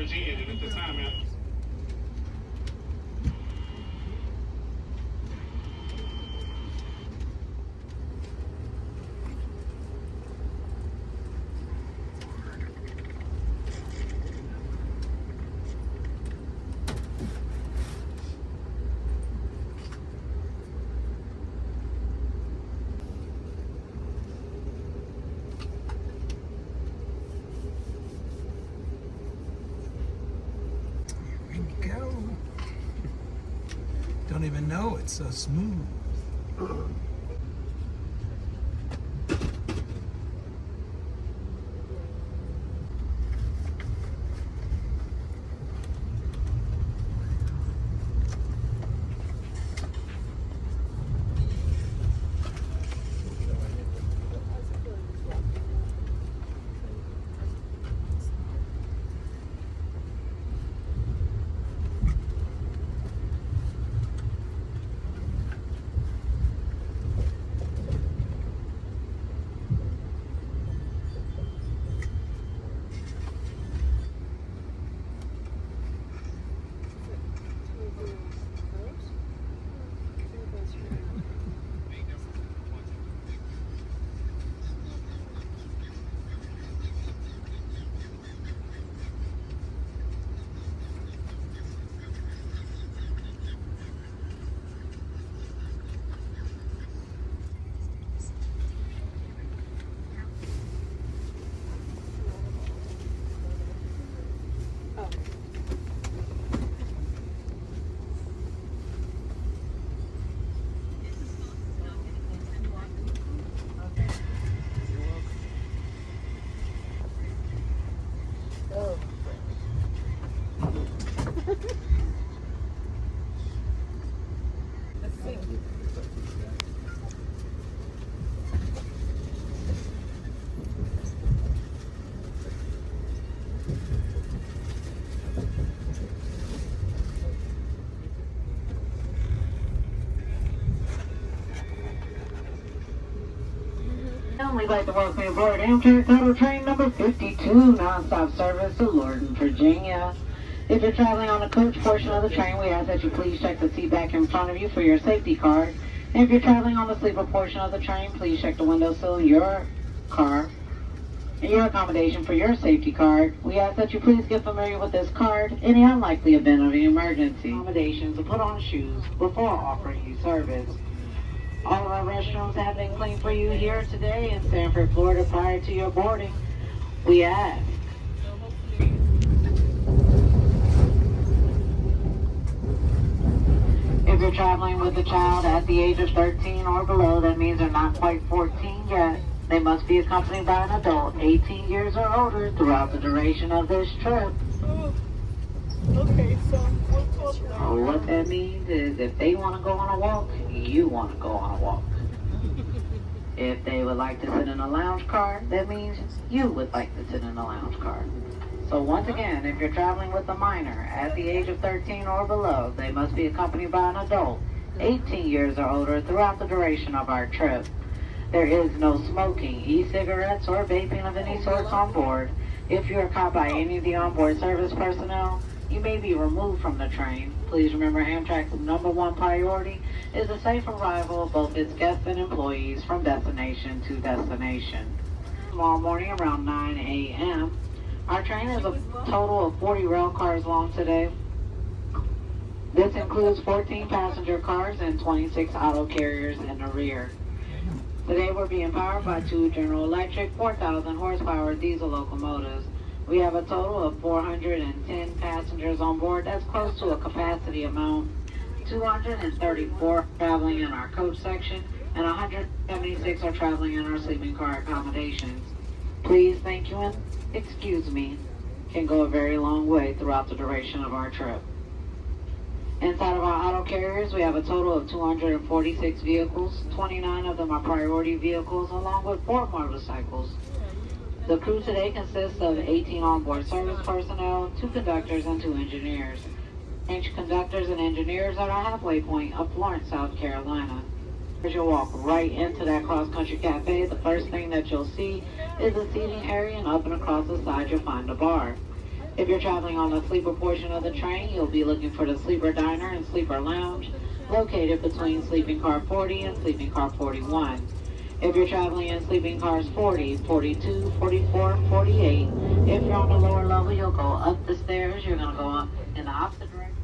Virginia at this time, man. Here we go. Don't even know it's so smooth. We'd like to welcome you aboard Amtrak Auto Train number 52, non-stop service to Lorton, Virginia. If you're traveling on the coach portion of the train, we ask that you please check the seat back in front of you for your safety card. And if you're traveling on the sleeper portion of the train, please check the windowsill in your car and your accommodation for your safety card. We ask that you please get familiar with this card in the unlikely event of an emergency. Accommodations and put on shoes before offering you service. All of our restrooms have been cleaned for you here today in Sanford, Florida prior to your boarding. We ask. If you're traveling with a child at the age of 13 or below, that means they're not quite 14 yet. They must be accompanied by an adult 18 years or older throughout the duration of this trip. Okay, so what's What that means is if they want to go on a walk, you want to go on a walk. If they would like to sit in a lounge car, that means you would like to sit in a lounge car. So once again, if you're traveling with a minor at the age of 13 or below, they must be accompanied by an adult 18 years or older throughout the duration of our trip. There is no smoking, e-cigarettes, or vaping of any sorts on board. If you are caught by any of the onboard service personnel, you may be removed from the train. Please remember Amtrak's number one priority is the safe arrival of both its guests and employees from destination to destination. Tomorrow morning around 9 a.m., our train is a total of 40 rail cars long today. This includes 14 passenger cars and 26 auto carriers in the rear. Today we're being powered by two General Electric 4,000 horsepower diesel locomotives. We have a total of 410 passengers on board. That's close to a capacity amount. 234 traveling in our coach section and 176 are traveling in our sleeping car accommodations. Please, thank you, and excuse me can go a very long way throughout the duration of our trip. Inside of our auto carriers, we have a total of 246 vehicles. 29 of them are priority vehicles, along with 4 motorcycles. The crew today consists of 18 onboard service personnel, 2 conductors, and 2 engineers. Conductors and engineers at our halfway point of Florence, South Carolina. As you'll walk right into that cross-country cafe, the first thing that you'll see is a seating area, and up and across the side you'll find a bar. If you're traveling on the sleeper portion of the train, you'll be looking for the sleeper diner and sleeper lounge located between sleeping car 40 and sleeping car 41. If you're traveling in sleeping cars 40, 42, 44, and 48, if you're on the lower level, you'll go up the stairs. You're going to go up in the opposite direction.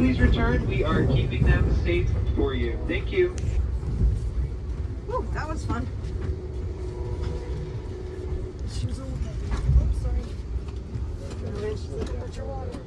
please return. We are keeping them safe for you. Thank you. Whew, that was fun. She was a little heavy. Oops, sorry. Rich, put your water.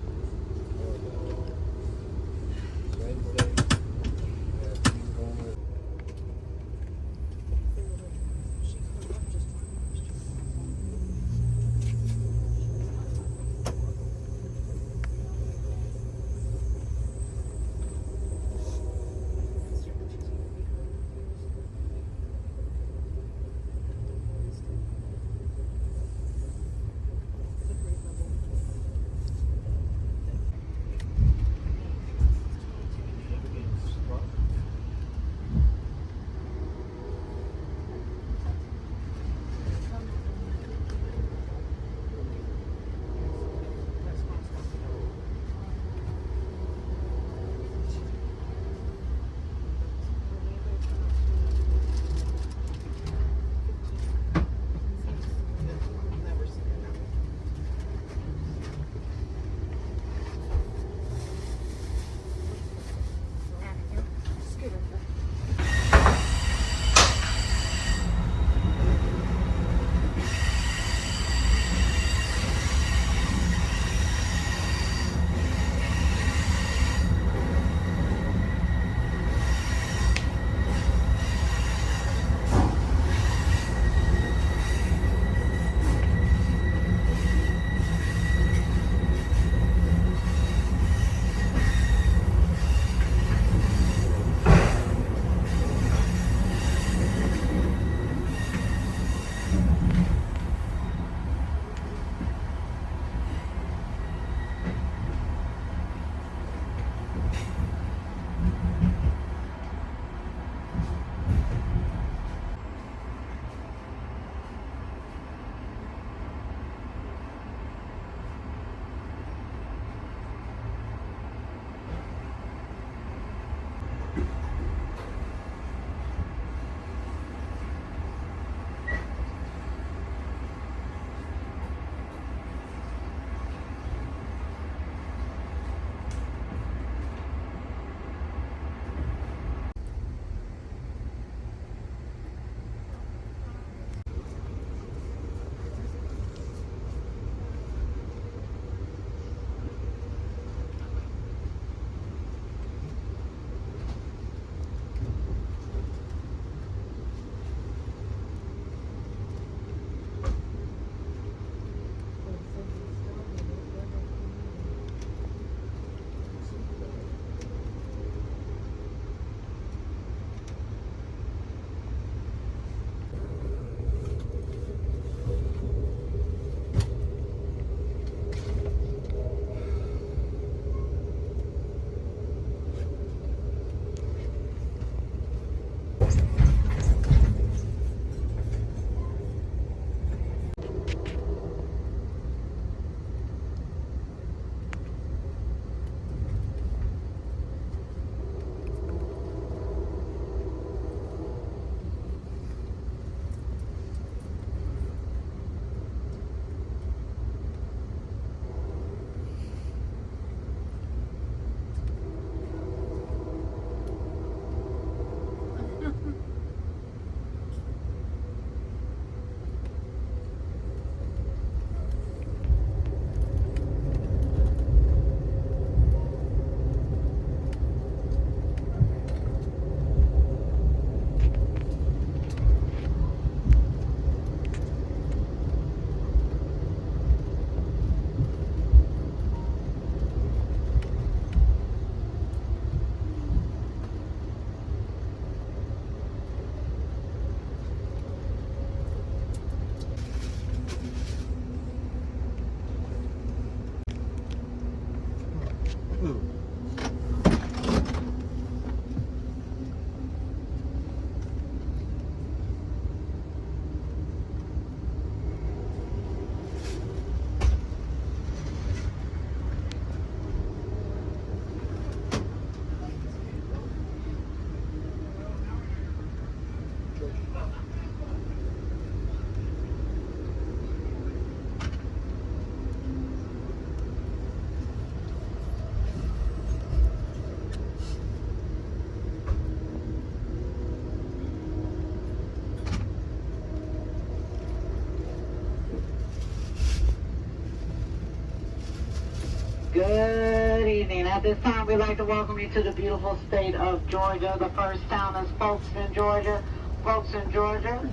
At this time, we'd like to welcome you to the beautiful state of Georgia. The first town is Folkestone, Georgia. Folkestone, Georgia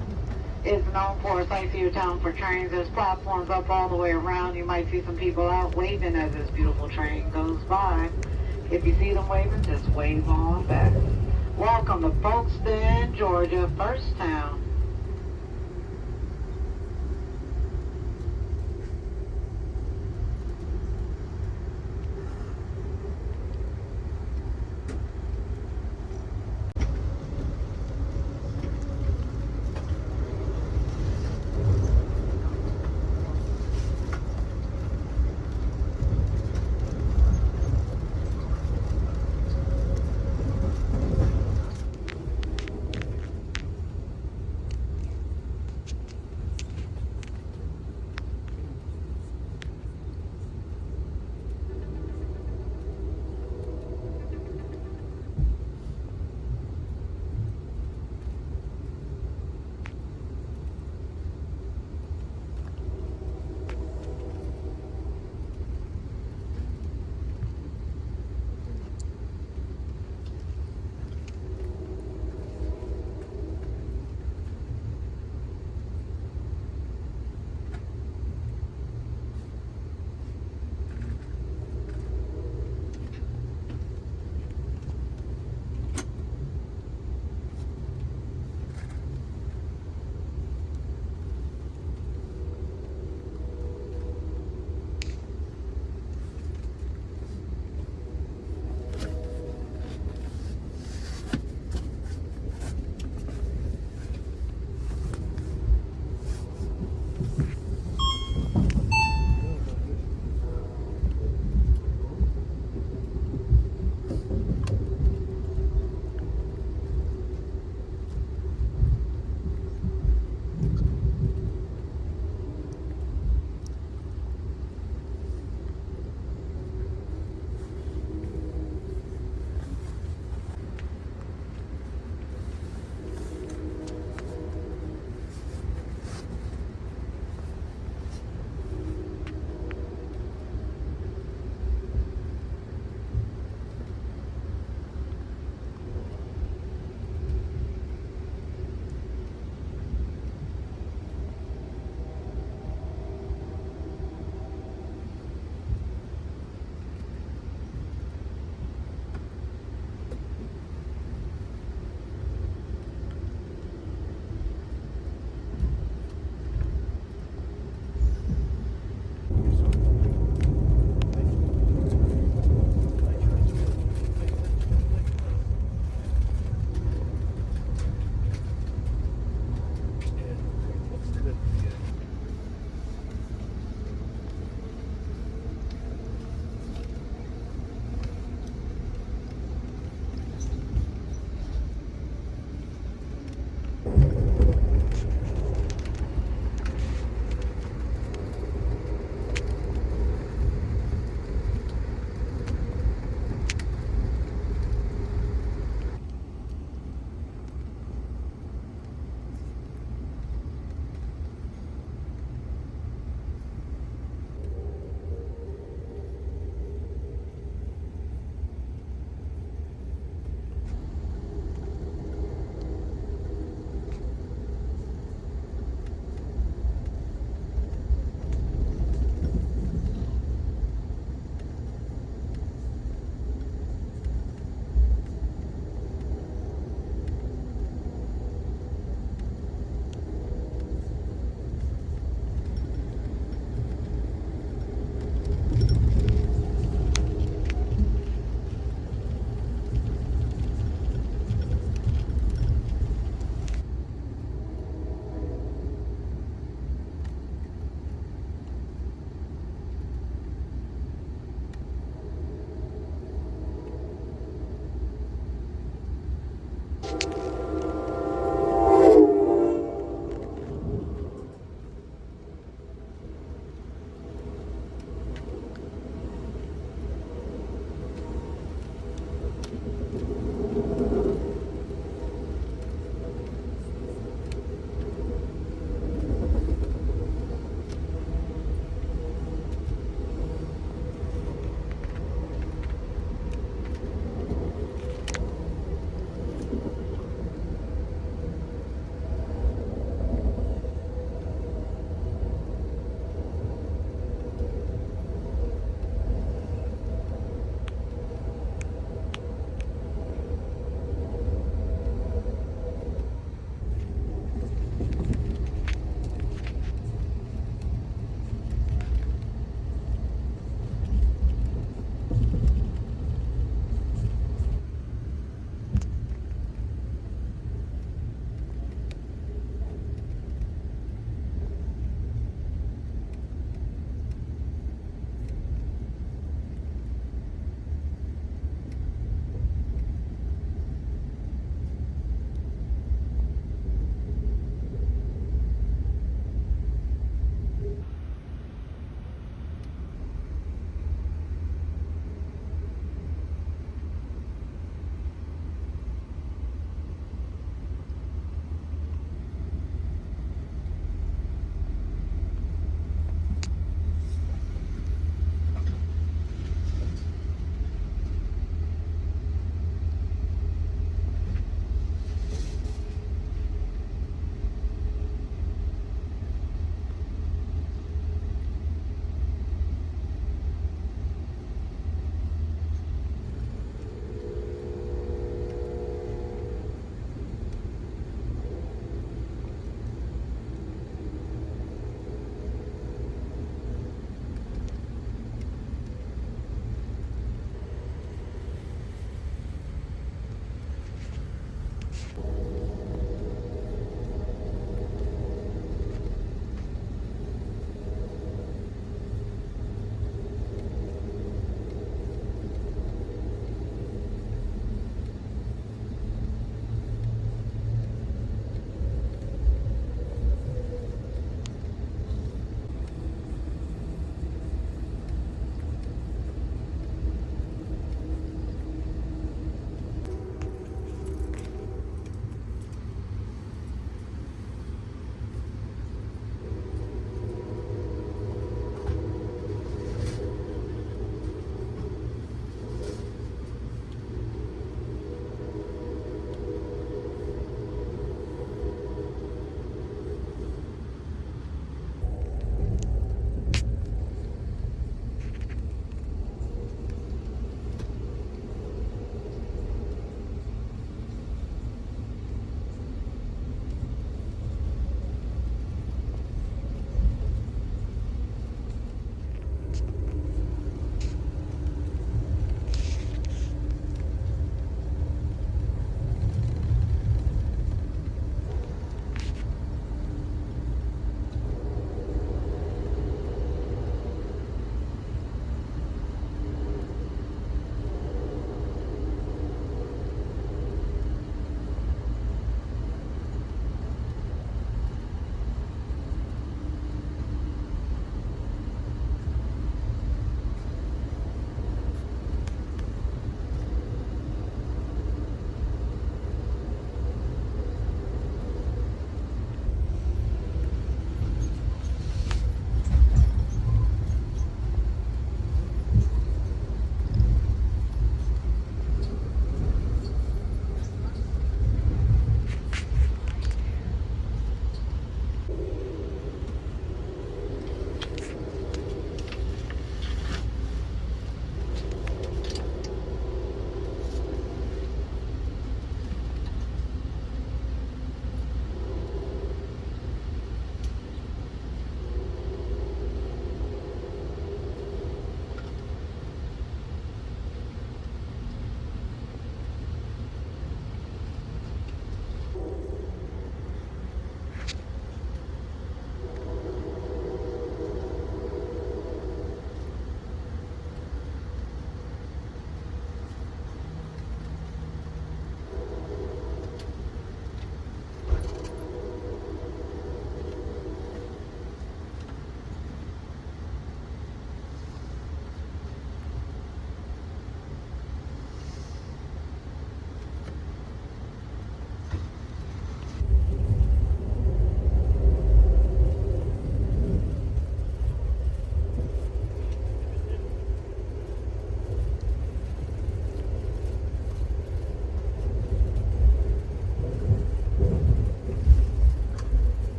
is known for a sightseer town for trains. There's platforms up all the way around. You might see some people out waving as this beautiful train goes by. If you see them waving, just wave on back. Welcome to Folkestone, Georgia, first town.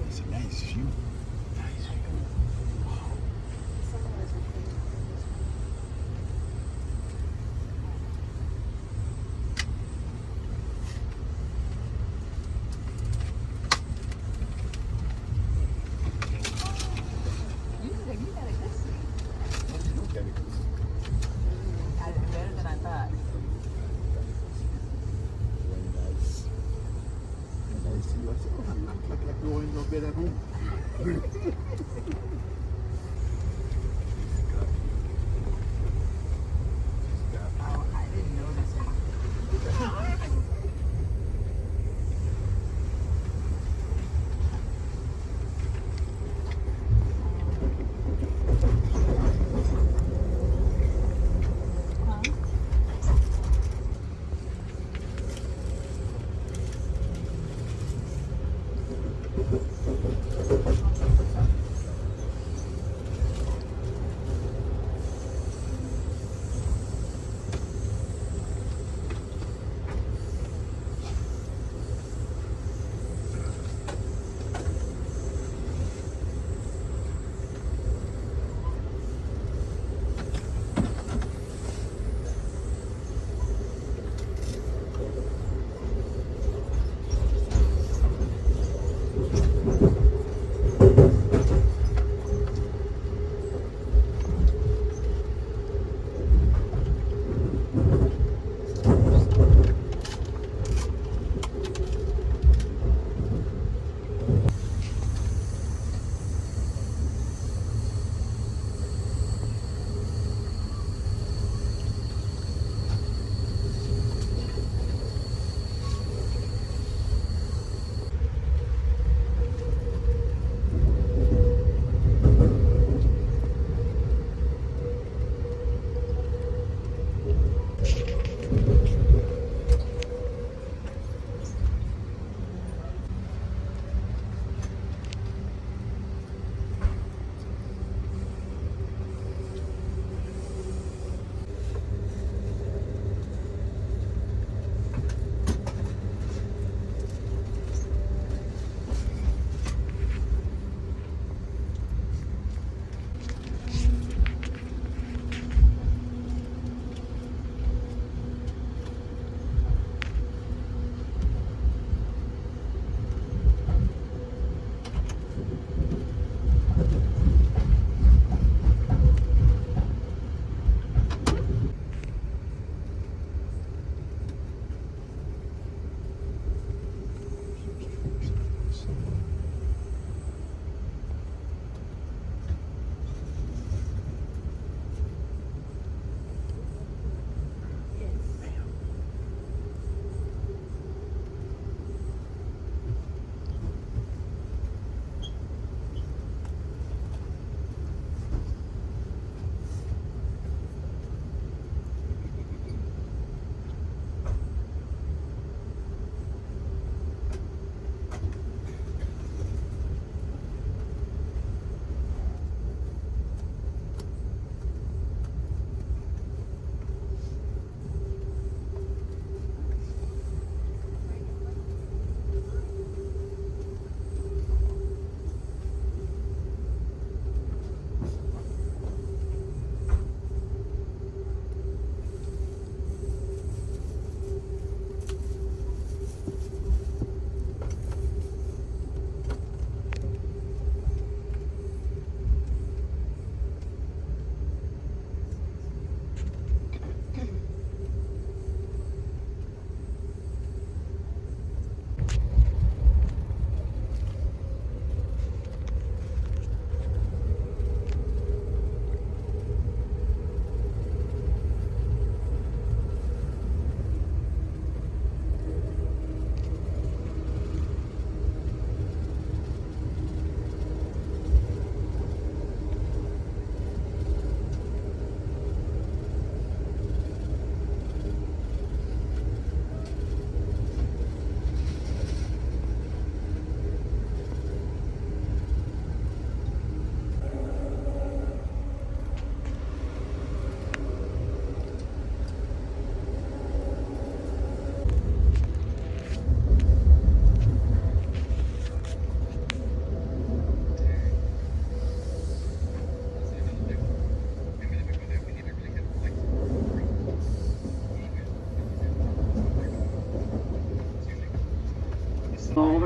It's a nice view. Nice view.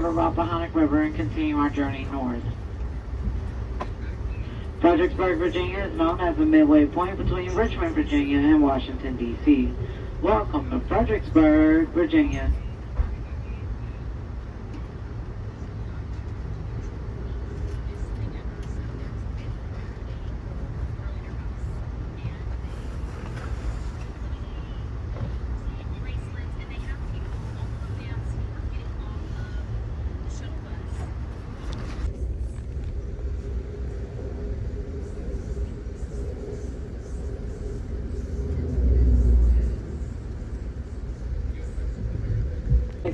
over the Rappahannock River and continue our journey north. Fredericksburg, Virginia is known as the midway point between Richmond, Virginia and Washington, D.C. Welcome to Fredericksburg, Virginia.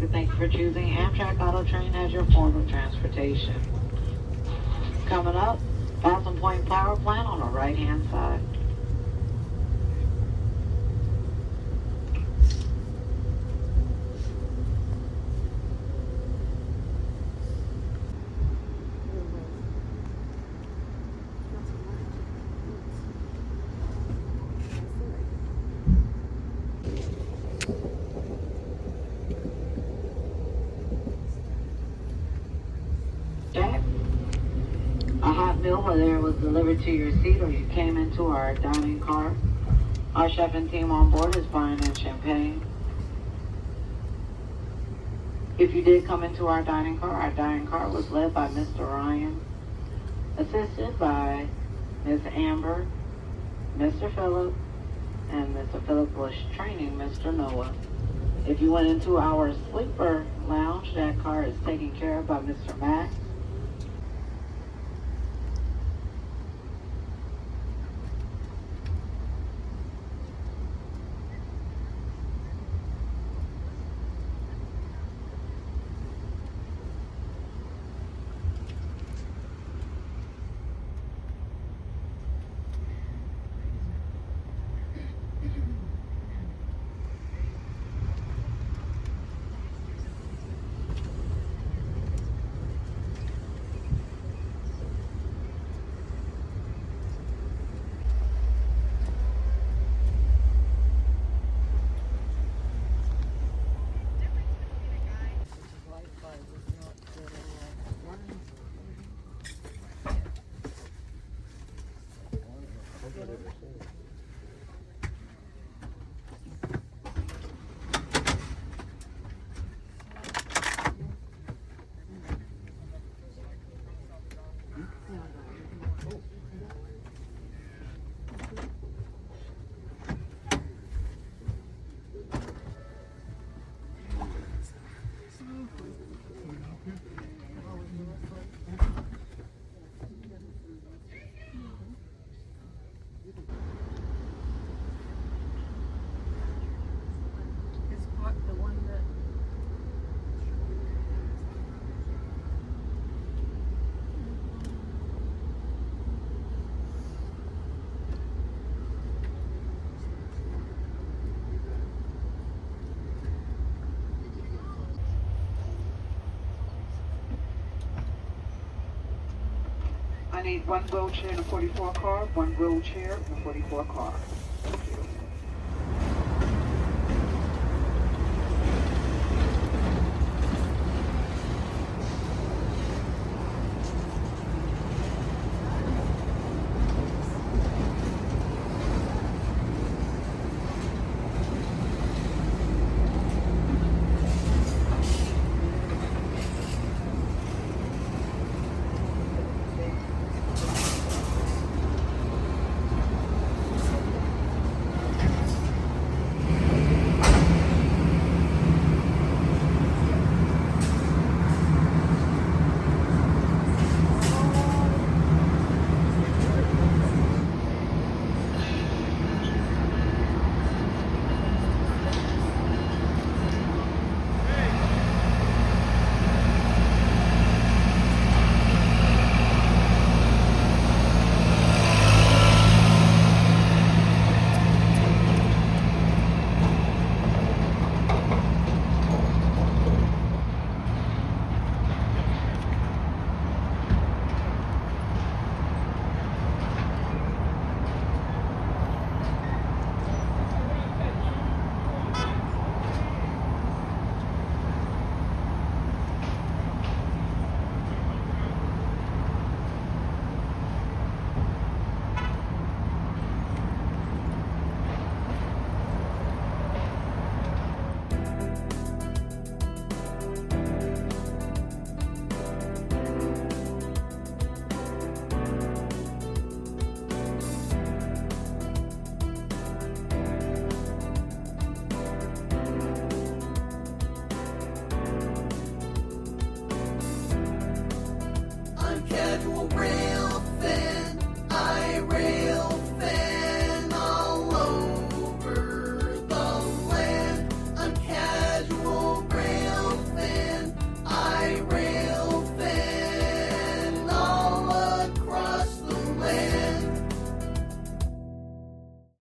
Thank you for choosing Amtrak Auto Train as your form of transportation. Coming up, Boston Point Power Plant on the right-hand side. Jack, a hot meal, whether it was delivered to your seat or you came into our dining car. Our chef and team on board is buying in champagne. If you did come into our dining car was led by Mr. Ryan, assisted by Ms. Amber, Mr. Phillip, and Mr. Phillip was training Mr. Noah. If you went into our sleeper lounge, that car is taken care of by Mr. Max. Is part the one that I need one wheelchair in a 44 car, one wheelchair in a 44 car. Thank you.